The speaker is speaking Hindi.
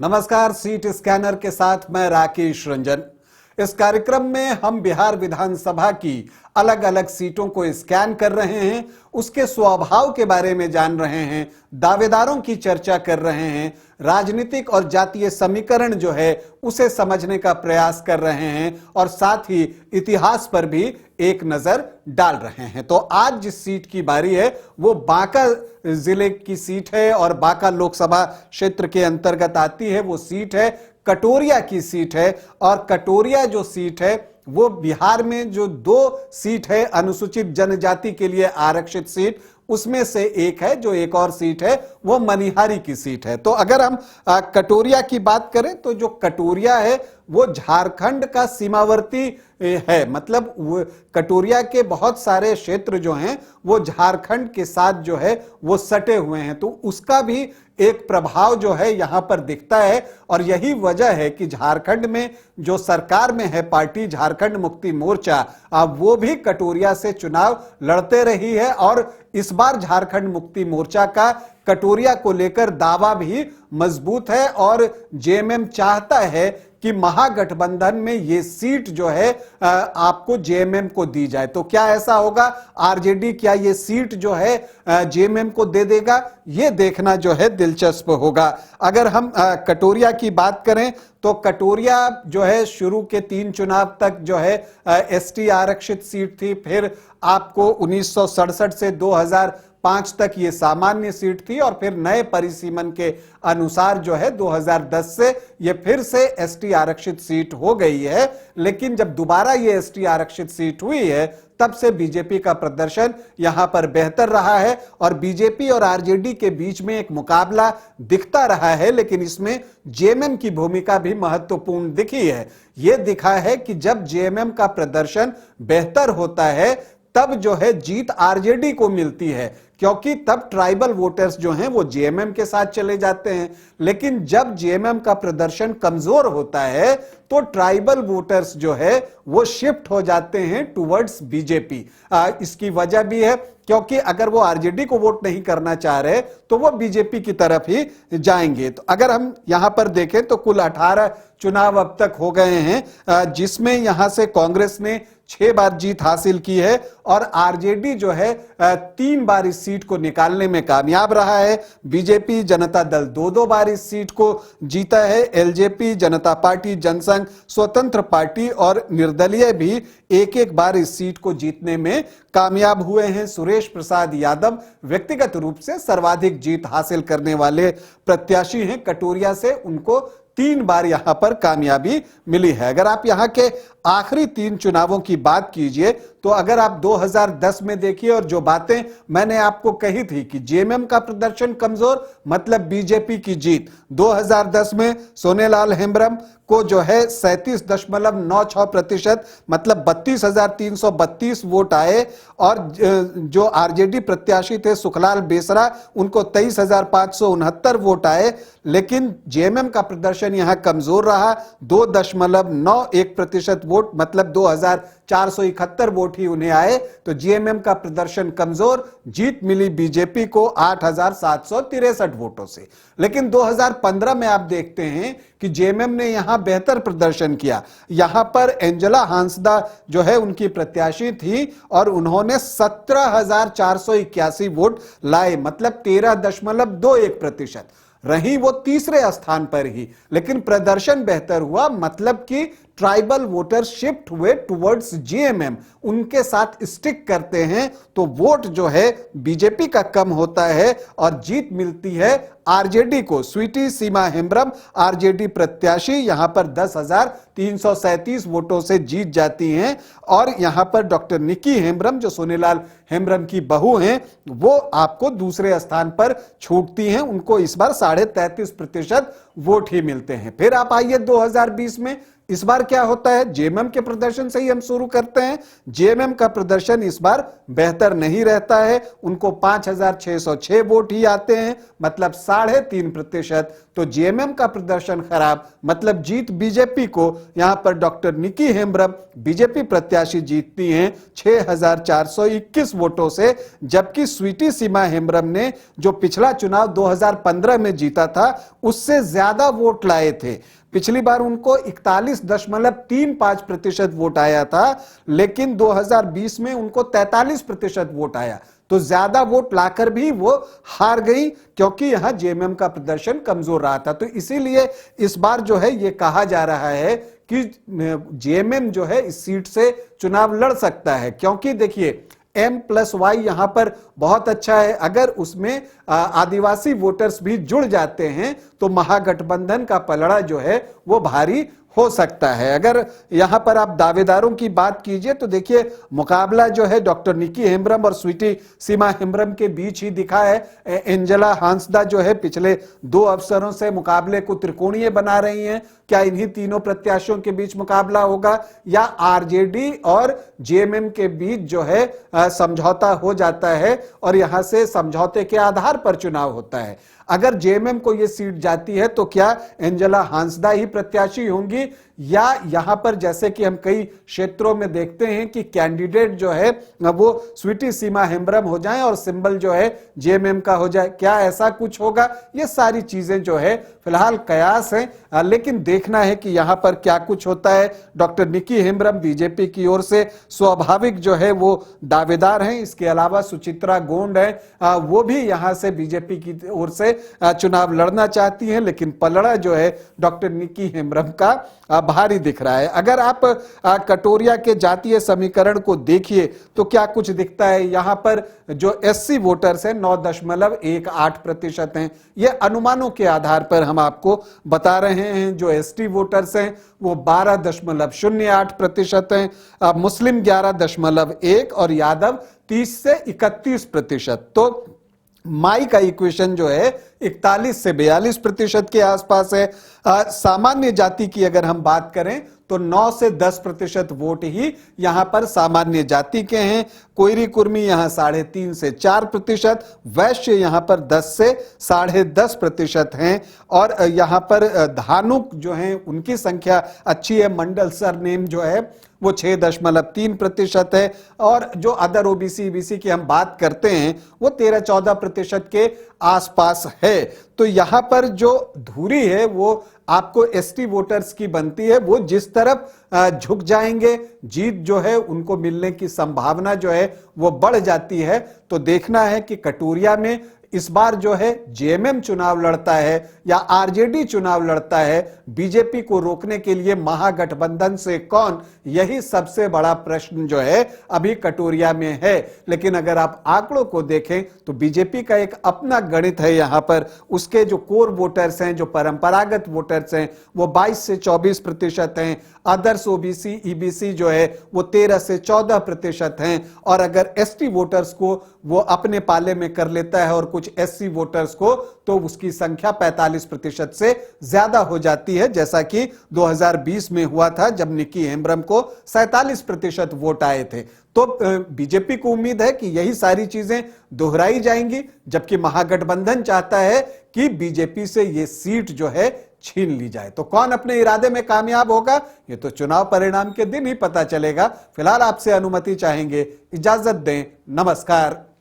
नमस्कार, सीट स्कैनर के साथ मैं राकेश रंजन। इस कार्यक्रम में हम बिहार विधानसभा की अलग अलग सीटों को स्कैन कर रहे हैं, उसके स्वभाव के बारे में जान रहे हैं, दावेदारों की चर्चा कर रहे हैं, राजनीतिक और जातीय समीकरण जो है उसे समझने का प्रयास कर रहे हैं और साथ ही इतिहास पर भी एक नजर डाल रहे हैं। तो आज जिस सीट की बारी है वो बांका जिले की सीट है और बांका लोकसभा क्षेत्र के अंतर्गत आती है। वो सीट है कटोरिया की सीट है और कटोरिया जो सीट है वो बिहार में जो दो सीट है अनुसूचित जनजाति के लिए आरक्षित सीट, उसमें से एक है। जो एक और सीट है वो मनिहारी की सीट है। तो अगर हम कटोरिया की बात करें तो जो कटोरिया है वो झारखंड का सीमावर्ती है, मतलब कटोरिया के बहुत सारे क्षेत्र जो हैं वो झारखंड के साथ जो है वो सटे हुए हैं, तो उसका भी एक प्रभाव जो है यहां पर दिखता है। और यही वजह है कि झारखंड में जो सरकार में है पार्टी झारखंड मुक्ति मोर्चा, वो भी कटोरिया से चुनाव लड़ते रही है और इस बार झारखंड मुक्ति मोर्चा का कटोरिया को लेकर दावा भी मजबूत है और जेएमएम चाहता है कि महागठबंधन में ये सीट जो है आपको जेएमएम को दी जाए। तो क्या ऐसा होगा? आरजेडी क्या ये सीट जो है जेएमएम को दे देगा? ये देखना जो है दिलचस्प होगा। अगर हम कटोरिया की बात करें तो कटोरिया जो है शुरू के 3 चुनाव तक जो है एसटी आरक्षित सीट थी, फिर आपको 1967 से 2005 तक ये सामान्य सीट थी और फिर नए परिसीमन के अनुसार जो है 2010 से ये फिर से एसटी आरक्षित सीट हो गई है। लेकिन जब दोबारा ये एसटी आरक्षित सीट हुई है तब से बीजेपी का प्रदर्शन यहां पर बेहतर रहा है और बीजेपी और आरजेडी के बीच में एक मुकाबला दिखता रहा है। लेकिन इसमें जेएमएम की भूमिका भी महत्वपूर्ण दिखी है। यह दिखा है कि जब जेएमएम का प्रदर्शन बेहतर होता है तब जो है जीत आरजेडी को मिलती है, क्योंकि तब ट्राइबल वोटर्स जो हैं वो जेएमएम के साथ चले जाते हैं। लेकिन जब जेएमएम का प्रदर्शन कमजोर होता है तो ट्राइबल वोटर्स जो है वो शिफ्ट हो जाते हैं टुवर्ड्स बीजेपी। इसकी वजह भी है क्योंकि अगर वो आरजेडी को वोट नहीं करना चाह रहे तो वो बीजेपी की तरफ ही जाएंगे। तो अगर हम यहां पर देखें तो कुल 18 चुनाव अब तक हो गए हैं, जिसमें यहां से कांग्रेस ने 6 बार जीत हासिल की है और आरजेडी जो है 3 बार इस सीट को निकालने में कामयाब रहा है। बीजेपी जनता दल 2 बार इस सीट को जीता है। एलजेपी, जनता पार्टी, जनसंघ, स्वतंत्र पार्टी और निर्दलीय भी 1 बार इस सीट को जीतने में कामयाब हुए हैं। सुरेश प्रसाद यादव व्यक्तिगत रूप से सर्वाधिक जीत हासिल करने वाले प्रत्याशी हैं। कटोरिया से उनको 3 बार यहां पर कामयाबी मिली है। अगर आप यहां के आखिरी 3 चुनावों की बात कीजिए तो अगर आप 2010 में देखिए और जो बातें मैंने आपको कही थी कि जेएमएम का प्रदर्शन कमजोर मतलब बीजेपी की जीत, 2010 में सोनेलाल हेम्ब्रम को जो है 37.96% मतलब 32,332 वोट आए और जो आरजेडी प्रत्याशी थे सुखलाल बेसरा उनको 23,569 वोट आए। लेकिन जेएमएम का प्रदर्शन यहां कमजोर रहा, 2.91% वोट मतलब 2,471 वोट ही उन्हें आए। तो जेएमएम का प्रदर्शन कमजोर, जीत मिली बीजेपी को 8,763 वोटों से। लेकिन 2015 में आप देखते हैं कि जेएमएम ने यहां बेहतर प्रदर्शन किया। यहां पर एंजेला हांसदा जो है उनकी प्रत्याशी थी और उन्होंने 17,481 वोट लाए मतलब 13.21%। रही वो तीसरे स्थान पर ही, लेकिन प्रदर्शन बेहतर हुआ मतलब कि ट्राइबल वोटर शिफ्ट हुए टुवर्ड्स जेएमएम, उनके साथ स्टिक करते हैं तो वोट जो है बीजेपी का कम होता है और जीत मिलती है आरजेडी को। स्वीटी सीमा हेम्ब्रम आरजेडी प्रत्याशी यहां पर 10,337 वोटों से जीत जाती हैं और यहां पर डॉक्टर निकी हेम्ब्रम जो सोनेलाल हेम्ब्रम की बहू हैं वो आपको दूसरे स्थान पर छूटती हैं, उनको इस बार 33.5% वोट ही मिलते हैं। फिर आप आइए 2020 में, इस बार क्या होता है? जेएमएम के प्रदर्शन से ही हम शुरू करते हैं। जेएमएम का प्रदर्शन इस बार बेहतर नहीं रहता है, उनको 5,606 वोट ही आते हैं मतलब 3.5%। तो जेएमएम का प्रदर्शन खराब, मतलब जीत बीजेपी को। यहां पर डॉक्टर निकी हेम्ब्रम बीजेपी प्रत्याशी जीतती हैं 6,421 वोटों से, जबकि स्वीटी सीमा हेम्ब्रम ने जो पिछला चुनाव 2015 में जीता था उससे ज्यादा वोट लाए थे। पिछली बार उनको 41.35% वोट आया था, लेकिन 2020 में उनको 43% वोट आया। तो ज्यादा वोट लाकर भी वो हार गई, क्योंकि यहां जेएमएम का प्रदर्शन कमजोर रहा था। तो इसीलिए इस बार जो है ये कहा जा रहा है कि जेएमएम जो है इस सीट से चुनाव लड़ सकता है, क्योंकि देखिए M+Y यहां पर बहुत अच्छा है। अगर उसमें आदिवासी वोटर्स भी जुड़ जाते हैं तो महागठबंधन का पलड़ा जो है वो भारी हो सकता है। अगर यहां पर आप दावेदारों की बात कीजिए तो देखिए मुकाबला जो है डॉक्टर निकी हेम्ब्रम और स्वीटी सीमा हेम्ब्रम के बीच ही दिखा है। एंजेला हांसदा जो है पिछले 2 अवसरों से मुकाबले को त्रिकोणीय बना रही हैं। क्या इन्हीं तीनों प्रत्याशियों के बीच मुकाबला होगा या आरजेडी और जेएमएम के बीच जो है समझौता हो जाता है और यहां से समझौते के आधार पर चुनाव होता है? अगर जेएमएम को यह सीट जाती है तो क्या एंजेला हांसदा ही प्रत्याशी होंगी, या यहां पर जैसे कि हम कई क्षेत्रों में देखते हैं कि कैंडिडेट जो है वो स्वीटी सीमा हेम्ब्रम हो जाएं और सिंबल जो है जेएमएम का हो जाए? क्या ऐसा कुछ होगा? ये सारी चीजें जो है फिलहाल कयास हैं, लेकिन देखना है कि यहां पर क्या कुछ होता है। डॉक्टर निकी हेम्ब्रम बीजेपी की ओर से स्वाभाविक जो है वो दावेदार हैं। इसके अलावा सुचित्रा गोंड है, वो भी यहां से बीजेपी की ओर से चुनाव लड़ना चाहती हैं, लेकिन पलड़ा जो है डॉक्टर निकी हेम्ब्रम का भारी दिख रहा है। अगर आप कटोरिया के जातीय समीकरण को देखिए तो क्या कुछ दिखता है? यहां पर जो एससी वोटर्स हैं 9.18% हैं। ये अनुमानों के आधार पर हम आपको बता रहे हैं। जो एसटी वोटर्स हैं वो 12.08% हैं, मुस्लिम 11.1 और यादव 30 से 31%। तो माई का इक्वेशन जो है 41 से 42% के आसपास है। सामान्य जाति की अगर हम बात करें तो 9 से 10% वोट ही यहां पर सामान्य जाति के हैं। कोयरी कुर्मी यहां 3.5 से 4%, वैश्य यहां पर 10 से 10.5% हैं, और यहां पर धानुक जो हैं उनकी संख्या अच्छी है। मंडल सरनेम जो है वो 6.3% है, और जो अदर ओबीसी ईबीसी की हम बात करते हैं वो 13-14% के आसपास है। तो यहां पर जो धुरी है वो आपको एसटी वोटर्स की बनती है। वो जिस तरफ झुक जाएंगे, जीत जो है उनको मिलने की संभावना जो है वो बढ़ जाती है। तो देखना है कि कटोरिया में इस बार जो है जेएमएम चुनाव लड़ता है या आरजेडी चुनाव लड़ता है, बीजेपी को रोकने के लिए महागठबंधन से कौन, यही सबसे बड़ा प्रश्न जो है अभी कटोरिया में है। लेकिन अगर आप आंकड़ों को देखें तो बीजेपी का एक अपना गणित है। यहां पर उसके जो कोर वोटर्स हैं, जो परंपरागत वोटर्स हैं, वो 22 से 24% हैं। अदर्स ओबीसी ईबीसी जो है वो 13 से 14% हैं, और अगर एसटी वोटर्स को वो अपने पाले में कर लेता है और कुछ एससी वोटर्स को, तो उसकी संख्या 45% से ज्यादा हो जाती है, जैसा कि 2020 में हुआ था जब निकी हेम्ब्रम को 47% वोट आए थे। तो बीजेपी को उम्मीद है कि यही सारी चीजें दोहराई जाएंगी, जबकि महागठबंधन चाहता है कि बीजेपी से यह सीट जो है छीन ली जाए। तो कौन अपने इरादे में कामयाब होगा, ये तो चुनाव परिणाम के दिन ही पता चलेगा। फिलहाल आपसे अनुमति चाहेंगे, इजाजत दें, नमस्कार।